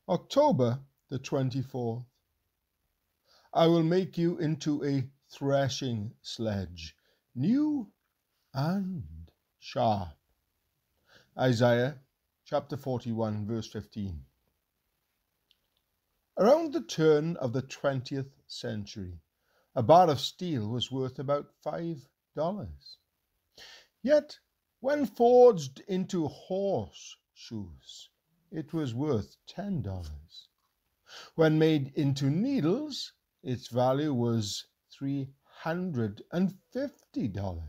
October the 24th. I will make you into a threshing sledge, new and sharp. Isaiah chapter 41, verse 15. Around the turn of the 20th century, a bar of steel was worth about $5. Yet, when forged into horseshoes, it was worth $10. When made into needles, its value was $350.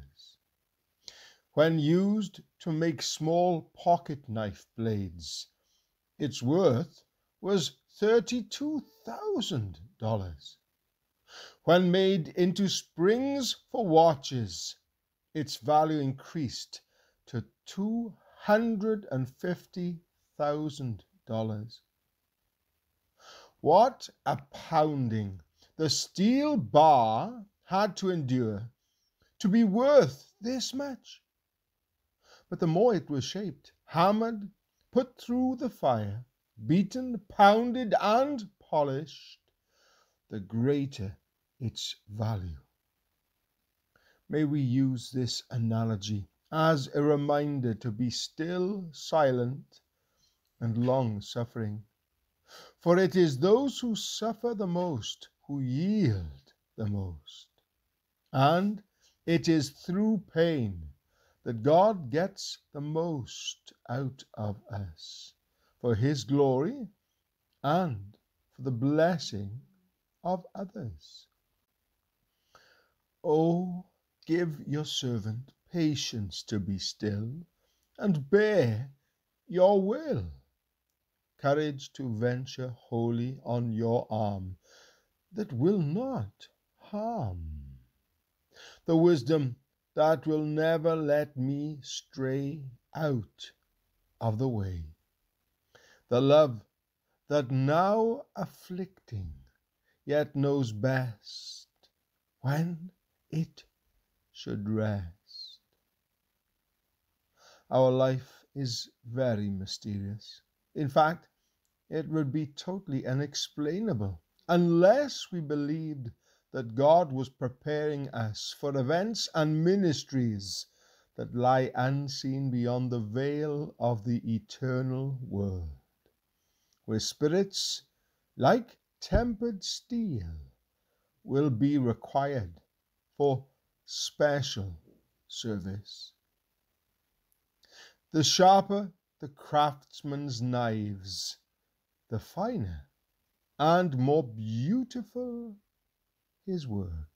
When used to make small pocket knife blades, its worth was $32,000. When made into springs for watches, its value increased to $250,000. What a pounding the steel bar had to endure to be worth this much. But the more it was shaped, hammered, put through the fire, beaten, pounded, and polished, the greater its value. May we use this analogy as a reminder to be still, silent, and long-suffering. For it is those who suffer the most who yield the most. And it is through pain that God gets the most out of us, for His glory and for the blessing of others. Oh, give your servant patience to be still, and bear your will. Courage to venture wholly on your arm that will not harm. The wisdom that will never let me stray out of the way. The love that now afflicting yet knows best when it should rest. Our life is very mysterious. In fact, it would be totally unexplainable unless we believed that God was preparing us for events and ministries that lie unseen beyond the veil of the eternal world, where spirits like tempered steel will be required for special service. The sharper the craftsman's knives, the finer and more beautiful his work.